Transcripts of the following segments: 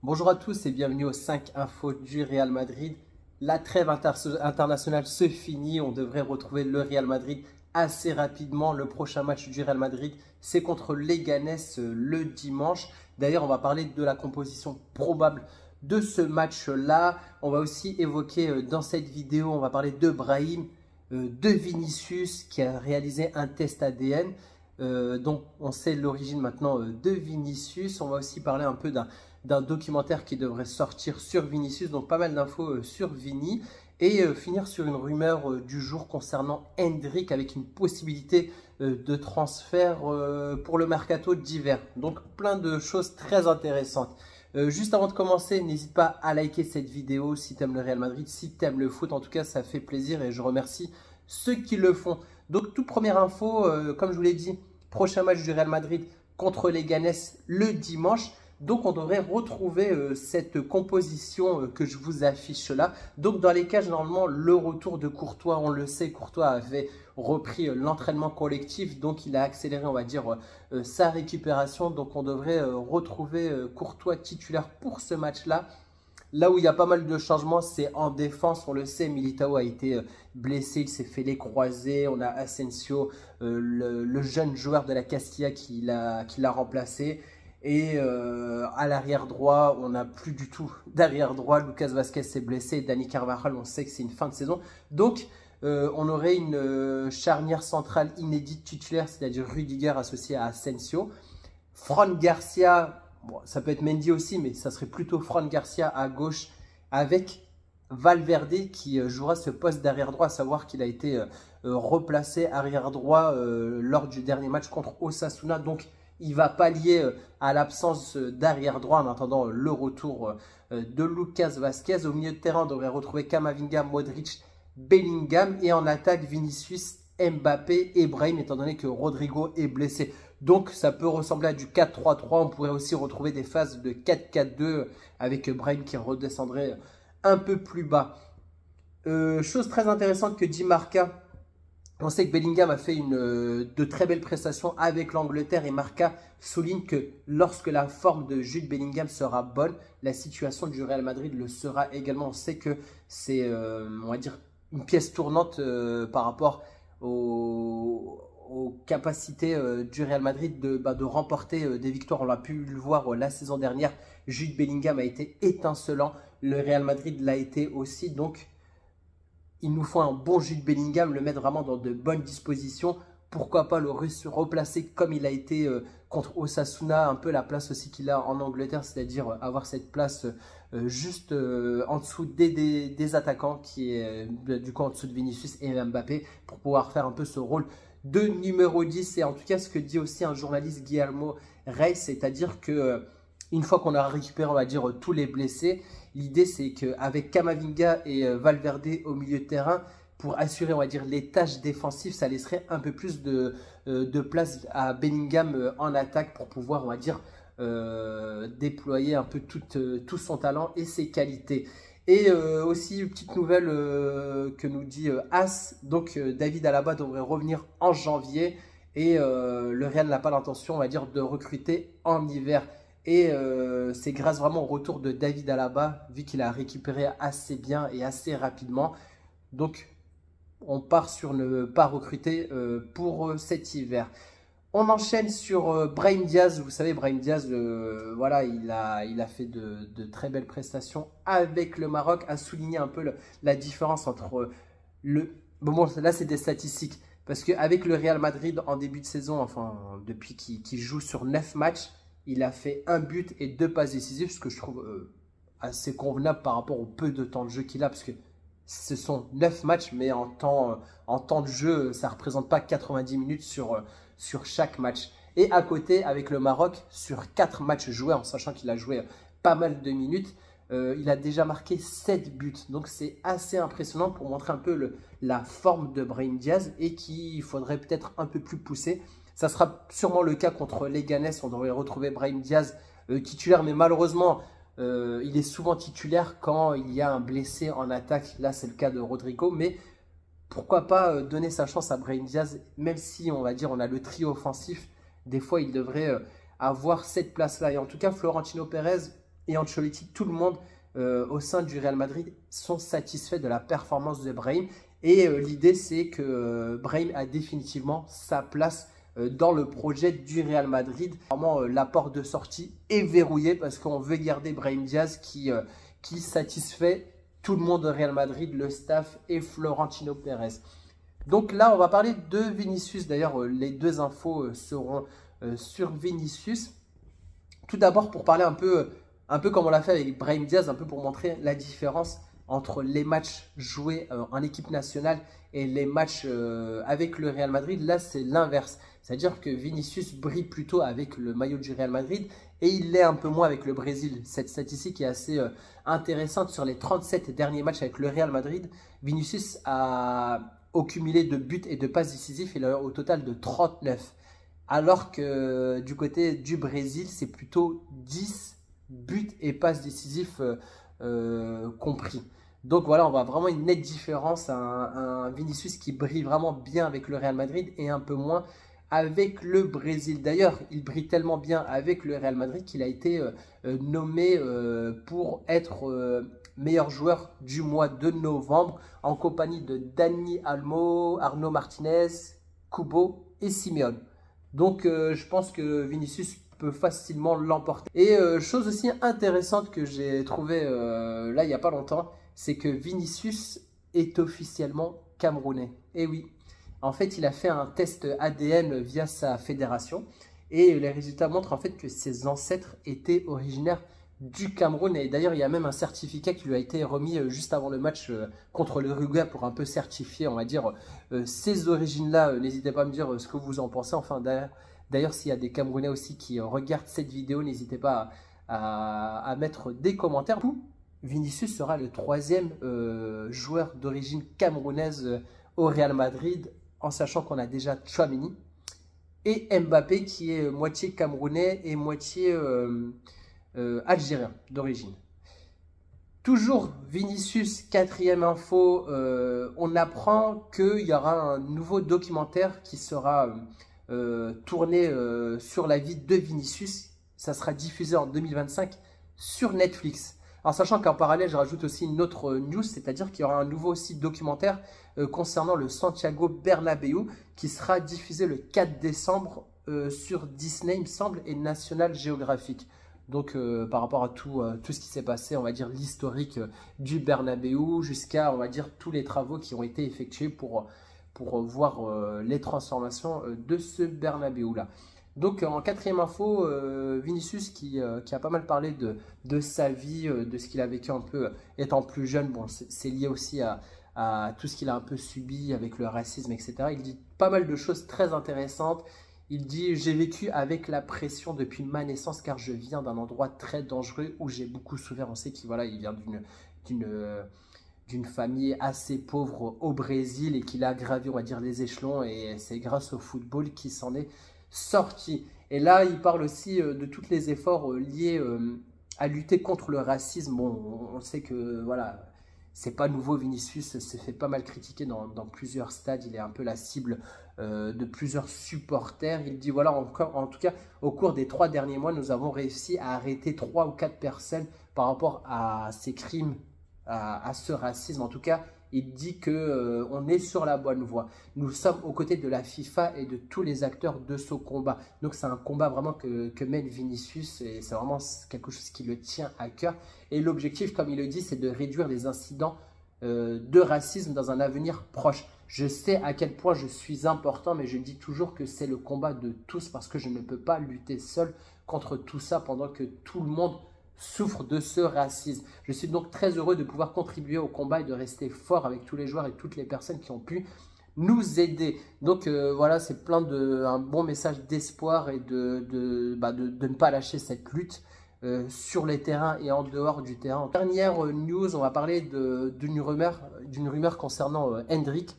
Bonjour à tous et bienvenue aux 5 infos du Real Madrid. La trêve internationale se finit, on devrait retrouver le Real Madrid assez rapidement. Le prochain match du Real Madrid, c'est contre Leganés le dimanche. D'ailleurs, on va parler de la composition probable de ce match-là. On va aussi évoquer dans cette vidéo, on va parler de Brahim, de Vinicius qui a réalisé un test ADN. Donc on sait l'origine maintenant de Vinicius. On va aussi parler un peu d'un documentaire qui devrait sortir sur Vinicius, donc pas mal d'infos sur Vini. Et finir sur une rumeur du jour concernant Endrick avec une possibilité de transfert pour le mercato d'hiver. Donc plein de choses très intéressantes. Juste avant de commencer, n'hésite pas à liker cette vidéo si tu aimes le Real Madrid, si tu aimes le foot. En tout cas, ça fait plaisir et je remercie ceux qui le font. Donc, toute première info, comme je vous l'ai dit, prochain match du Real Madrid contre Leganés le dimanche. Donc, on devrait retrouver cette composition que je vous affiche là. Donc, dans les cages, normalement, le retour de Courtois, on le sait, Courtois avait repris l'entraînement collectif. Donc, il a accéléré, on va dire, sa récupération. Donc, on devrait retrouver Courtois titulaire pour ce match-là. Là où il y a pas mal de changements, c'est en défense. On le sait, Militao a été blessé, il s'est fait les croisés. On a Asensio, le jeune joueur de la Castilla qui l'a remplacé. Et à l'arrière droit, on n'a plus du tout d'arrière droit. Lucas Vazquez s'est blessé. Dani Carvajal, on sait que c'est une fin de saison. Donc, on aurait une charnière centrale inédite titulaire, c'est-à-dire Rudiger associé à Asensio. Fran Garcia, bon, ça peut être Mendy aussi, mais ça serait plutôt Fran Garcia à gauche avec Valverde qui jouera ce poste d'arrière droit, à savoir qu'il a été replacé arrière droit lors du dernier match contre Osasuna. Donc, il va pallier à l'absence d'arrière droit en attendant le retour de Lucas Vazquez. Au milieu de terrain, on devrait retrouver Camavinga, Modric, Bellingham. Et en attaque, Vinicius, Mbappé et Brahim, étant donné que Rodrigo est blessé. Donc, ça peut ressembler à du 4-3-3. On pourrait aussi retrouver des phases de 4-4-2 avec Brahim qui redescendrait un peu plus bas. Chose très intéressante que dit Marca. On sait que Bellingham a fait de très belles prestations avec l'Angleterre et Marca souligne que lorsque la forme de Jude Bellingham sera bonne, la situation du Real Madrid le sera également. On sait que c'est, on va dire, une pièce tournante par rapport aux capacités du Real Madrid de remporter des victoires. On l'a pu le voir la saison dernière. Jude Bellingham a été étincelant. Le Real Madrid l'a été aussi. Donc, il nous faut un bon Jude Bellingham, le mettre vraiment dans de bonnes dispositions. Pourquoi pas le replacer comme il a été contre Osasuna, un peu la place aussi qu'il a en Angleterre, c'est-à-dire avoir cette place juste en dessous des attaquants, qui est du coup en dessous de Vinicius et Mbappé, pour pouvoir faire un peu ce rôle de numéro 10. Et en tout cas, ce que dit aussi un journaliste, Guillermo Reis, c'est-à-dire que une fois qu'on a récupéré, on va dire, tous les blessés, l'idée c'est qu'avec Camavinga et Valverde au milieu de terrain, pour assurer, on va dire, les tâches défensives, ça laisserait un peu plus de place à Bellingham en attaque pour pouvoir, on va dire, déployer un peu tout son talent et ses qualités. Et aussi, une petite nouvelle que nous dit As, donc David Alaba devrait revenir en janvier et le Real n'a pas l'intention, on va dire, de recruter en hiver. Et c'est grâce vraiment au retour de David Alaba, vu qu'il a récupéré assez bien et assez rapidement. Donc, on part sur ne pas recruter pour cet hiver. On enchaîne sur Brahim Diaz. Vous savez, Brahim Diaz, voilà, il a fait de très belles prestations avec le Maroc, a souligné un peu la différence entre le... Bon, là, c'est des statistiques. Parce qu'avec le Real Madrid, en début de saison, enfin, depuis qu'il joue sur 9 matchs, il a fait un but et 2 passes décisives, ce que je trouve assez convenable par rapport au peu de temps de jeu qu'il a, parce que ce sont 9 matchs, mais en temps de jeu, ça ne représente pas 90 minutes sur chaque match. Et à côté, avec le Maroc, sur 4 matchs joués, en sachant qu'il a joué pas mal de minutes, il a déjà marqué 7 buts. Donc c'est assez impressionnant pour montrer un peu la forme de Brahim Diaz et qu'il faudrait peut-être un peu plus pousser. Ça sera sûrement le cas contre Leganés. On devrait retrouver Brahim Diaz titulaire, mais malheureusement, il est souvent titulaire quand il y a un blessé en attaque. Là, c'est le cas de Rodrigo, mais pourquoi pas donner sa chance à Brahim Diaz, même si, on va dire, on a le trio offensif. Des fois, il devrait avoir cette place-là. Et en tout cas, Florentino Pérez et Ancelotti, tout le monde au sein du Real Madrid sont satisfaits de la performance de Brahim. Et l'idée, c'est que Brahim a définitivement sa place dans le projet du Real Madrid. Vraiment, la porte de sortie est verrouillée parce qu'on veut garder Brahim Diaz qui satisfait tout le monde au Real Madrid, le staff et Florentino Pérez. Donc là, on va parler de Vinicius. D'ailleurs, les deux infos seront sur Vinicius. Tout d'abord, pour parler un peu comme on l'a fait avec Brahim Diaz, un peu pour montrer la différence entre les matchs joués en équipe nationale et les matchs avec le Real Madrid. Là, c'est l'inverse. C'est-à-dire que Vinicius brille plutôt avec le maillot du Real Madrid et il l'est un peu moins avec le Brésil. Cette statistique est assez intéressante. Sur les 37 derniers matchs avec le Real Madrid, Vinicius a au cumulé de buts et de passes décisives, il a au total de 39. Alors que du côté du Brésil, c'est plutôt 10 buts et passes décisives compris. Donc voilà, on voit vraiment une nette différence. Un Vinicius qui brille vraiment bien avec le Real Madrid et un peu moins avec le Brésil. D'ailleurs, il brille tellement bien avec le Real Madrid qu'il a été nommé pour être meilleur joueur du mois de novembre en compagnie de Dani Olmo, Arnaud Martinez, Kubo et Simeone. Donc je pense que Vinicius peut facilement l'emporter. Et chose aussi intéressante que j'ai trouvé là il n'y a pas longtemps, c'est que Vinicius est officiellement camerounais. Et oui, en fait il a fait un test ADN via sa fédération et les résultats montrent en fait que ses ancêtres étaient originaires du Cameroun. Et d'ailleurs il y a même un certificat qui lui a été remis juste avant le match contre le l'Uruguay pour un peu certifier, on va dire, ces origines-là. N'hésitez pas à me dire ce que vous en pensez. Enfin d'ailleurs s'il y a des Camerounais aussi qui regardent cette vidéo, n'hésitez pas à mettre des commentaires. Vinicius sera le troisième joueur d'origine camerounaise au Real Madrid, en sachant qu'on a déjà Tchouaméni et Mbappé qui est moitié camerounais et moitié algérien d'origine. Toujours Vinicius, quatrième info, on apprend qu'il y aura un nouveau documentaire qui sera tourné sur la vie de Vinicius. Ça sera diffusé en 2025 sur Netflix. En sachant qu'en parallèle, je rajoute aussi une autre news, c'est-à-dire qu'il y aura un nouveau aussi documentaire concernant le Santiago Bernabéu qui sera diffusé le 4 décembre sur Disney, il me semble, et National Geographic. Donc par rapport à tout ce qui s'est passé, on va dire l'historique du Bernabéu jusqu'à, on va dire, tous les travaux qui ont été effectués pour voir les transformations de ce Bernabéu-là. Donc en quatrième info, Vinicius qui a pas mal parlé de sa vie, de ce qu'il a vécu un peu étant plus jeune. Bon, c'est lié aussi à tout ce qu'il a un peu subi avec le racisme, etc. Il dit pas mal de choses très intéressantes. Il dit « J'ai vécu avec la pression depuis ma naissance car je viens d'un endroit très dangereux où j'ai beaucoup souffert. » On sait qu'il vient d'une famille assez pauvre au Brésil et qu'il a gravi, on va dire, les échelons. Et c'est grâce au football qu'il s'en est sorti. Et là, il parle aussi de tous les efforts liés à lutter contre le racisme. Bon, on sait que voilà, c'est pas nouveau. Vinicius s'est fait pas mal critiquer dans plusieurs stades. Il est un peu la cible de plusieurs supporters. Il dit voilà, en tout cas, au cours des 3 derniers mois, nous avons réussi à arrêter 3 ou 4 personnes par rapport à ces crimes, à ce racisme. En tout cas, il dit qu'on est sur la bonne voie. Nous sommes aux côtés de la FIFA et de tous les acteurs de ce combat. Donc c'est un combat vraiment que mène Vinicius et c'est vraiment quelque chose qui le tient à cœur. Et l'objectif, comme il le dit, c'est de réduire les incidents de racisme dans un avenir proche. Je sais à quel point je suis important, mais je dis toujours que c'est le combat de tous parce que je ne peux pas lutter seul contre tout ça pendant que tout le monde souffre de ce racisme. Je suis donc très heureux de pouvoir contribuer au combat et de rester fort avec tous les joueurs et toutes les personnes qui ont pu nous aider. Donc voilà, c'est un bon message d'espoir et de ne pas lâcher cette lutte sur les terrains et en dehors du terrain. Dernière news, on va parler d'une rumeur concernant Endrick.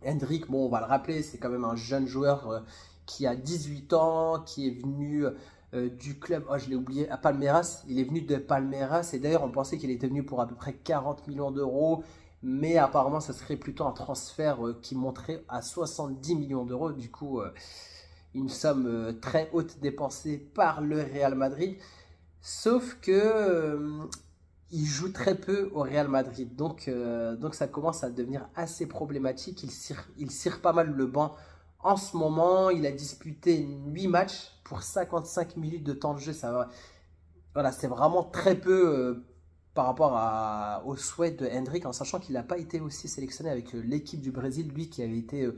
Endrick, bon, on va le rappeler, c'est quand même un jeune joueur qui a 18 ans, qui est venu du club, oh je l'ai oublié, à Palmeiras. Il est venu de Palmeiras et d'ailleurs on pensait qu'il était venu pour à peu près 40 millions d'euros, mais apparemment ça serait plutôt un transfert qui monterait à 70 millions d'euros. Du coup, une somme très haute dépensée par le Real Madrid. Sauf que il joue très peu au Real Madrid. Donc ça commence à devenir assez problématique. Il cire pas mal le banc. En ce moment, il a disputé 8 matchs pour 55 minutes de temps de jeu. Voilà, c'est vraiment très peu par rapport au souhait de Endrick, en sachant qu'il n'a pas été aussi sélectionné avec l'équipe du Brésil, lui qui avait été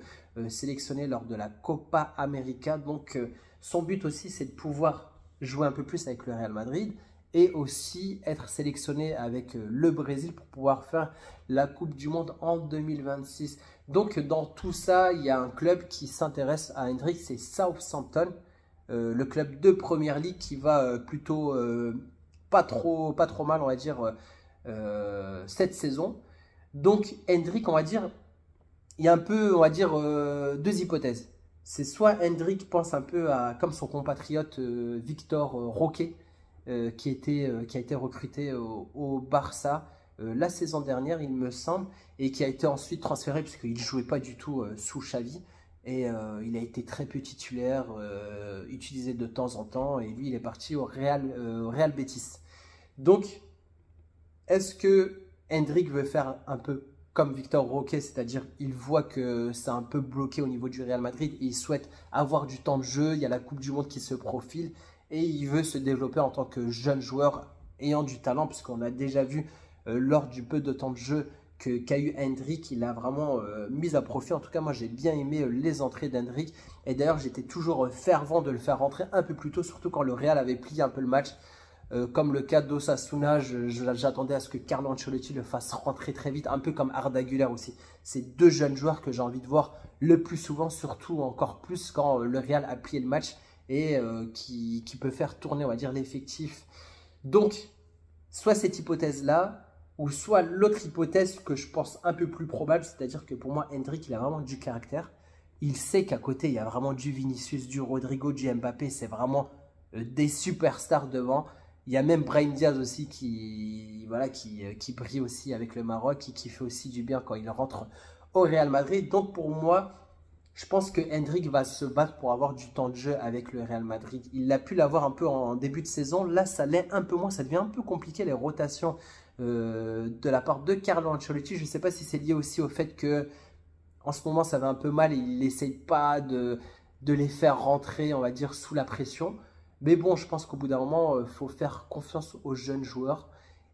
sélectionné lors de la Copa América. Donc son but aussi, c'est de pouvoir jouer un peu plus avec le Real Madrid et aussi être sélectionné avec le Brésil pour pouvoir faire la Coupe du Monde en 2026. Donc dans tout ça, il y a un club qui s'intéresse à Endrick, c'est Southampton. Le club de Première Ligue qui va plutôt pas trop mal, on va dire, cette saison. Donc Endrick, on va dire, il y a un peu, on va dire, deux hypothèses. C'est soit Endrick pense un peu à comme son compatriote Victor Roque, qui a été recruté au Barça la saison dernière, il me semble, et qui a été ensuite transféré puisqu'il ne jouait pas du tout sous Xavi. Et il a été très peu titulaire, utilisé de temps en temps. Et lui, il est parti au Real Betis. Donc, est-ce que Endrick veut faire un peu comme Victor Roque, c'est-à-dire il voit que c'est un peu bloqué au niveau du Real Madrid et il souhaite avoir du temps de jeu, il y a la Coupe du Monde qui se profile et il veut se développer en tant que jeune joueur ayant du talent, puisqu'on a déjà vu lors du peu de temps de jeu qu'a eu Endrick, il a vraiment mis à profit. En tout cas, moi j'ai bien aimé les entrées d'Endrick et d'ailleurs j'étais toujours fervent de le faire rentrer un peu plus tôt, surtout quand le Real avait plié un peu le match. Comme le cas d'Osasuna, j'attendais à ce que Carlo Ancelotti le fasse rentrer très vite, un peu comme Arda Güler aussi. C'est deux jeunes joueurs que j'ai envie de voir le plus souvent, surtout encore plus quand le Real a plié le match et qui peut faire tourner, on va dire, l'effectif. Donc, soit cette hypothèse-là, ou soit l'autre hypothèse que je pense un peu plus probable, c'est-à-dire que pour moi, Endrick, il a vraiment du caractère. Il sait qu'à côté, il y a vraiment du Vinicius, du Rodrigo, du Mbappé, c'est vraiment des superstars devant. Il y a même Brahim Diaz aussi qui brille aussi avec le Maroc et qui fait aussi du bien quand il rentre au Real Madrid. Donc pour moi, je pense que Endrick va se battre pour avoir du temps de jeu avec le Real Madrid. Il a pu l'avoir un peu en début de saison. Là, ça l'est un peu moins. Ça devient un peu compliqué les rotations de la part de Carlo Ancelotti. Je ne sais pas si c'est lié aussi au fait que en ce moment, ça va un peu mal et il n'essaye pas de les faire rentrer, on va dire, sous la pression. Mais bon, je pense qu'au bout d'un moment, il faut faire confiance aux jeunes joueurs.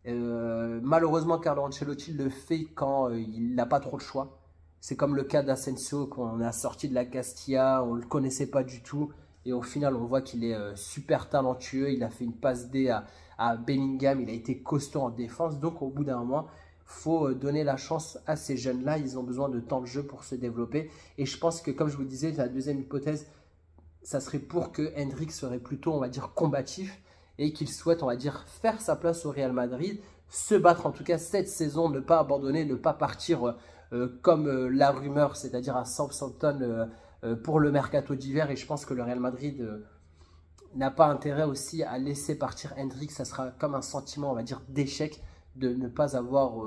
Malheureusement, Carlo Ancelotti le fait quand il n'a pas trop de choix. C'est comme le cas d'Asensio, qu'on a sorti de la Castilla, on ne le connaissait pas du tout. Et au final, on voit qu'il est super talentueux. Il a fait une passe D à Bellingham, il a été costaud en défense. Donc au bout d'un moment, il faut donner la chance à ces jeunes-là. Ils ont besoin de temps de jeu pour se développer. Et je pense que, comme je vous disais, la deuxième hypothèse, ça serait pour que Endrick serait plutôt, on va dire, combatif et qu'il souhaite, on va dire, faire sa place au Real Madrid, se battre en tout cas cette saison, ne pas abandonner, ne pas partir comme la rumeur, c'est-à-dire à Southampton pour le mercato d'hiver. Et je pense que le Real Madrid n'a pas intérêt aussi à laisser partir Endrick. Ça sera comme un sentiment, on va dire, d'échec de ne pas avoir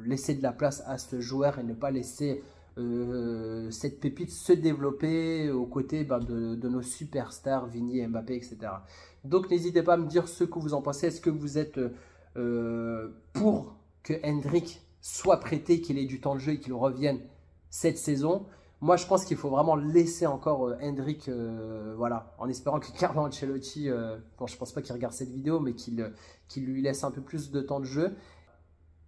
laissé de la place à ce joueur et ne pas laisser cette pépite se développer aux côtés de nos superstars, Vini, Mbappé, etc. Donc n'hésitez pas à me dire ce que vous en pensez. Est-ce que vous êtes pour que Endrick soit prêté, qu'il ait du temps de jeu et qu'il revienne cette saison? Moi, je pense qu'il faut vraiment laisser encore Endrick, voilà, en espérant que Carlo Ancelotti, bon, je ne pense pas qu'il regarde cette vidéo, mais qu'il lui laisse un peu plus de temps de jeu.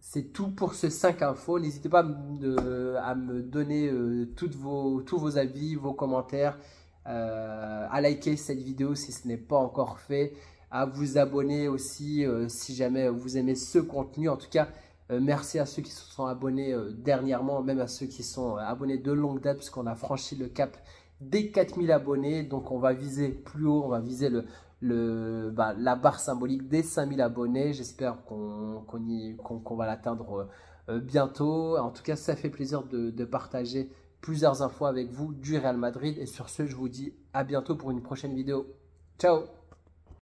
C'est tout pour ce 5 infos. N'hésitez pas à me donner tous vos avis, vos commentaires, à liker cette vidéo si ce n'est pas encore fait, à vous abonner aussi si jamais vous aimez ce contenu. En tout cas, merci à ceux qui se sont abonnés dernièrement, même à ceux qui sont abonnés de longue date, puisqu'on a franchi le cap des 4000 abonnés. Donc on va viser plus haut, on va viser la barre symbolique des 5000 abonnés. J'espère qu'on va l'atteindre bientôt. En tout cas, ça fait plaisir de partager plusieurs infos avec vous du Real Madrid. Et sur ce, je vous dis à bientôt pour une prochaine vidéo. Ciao!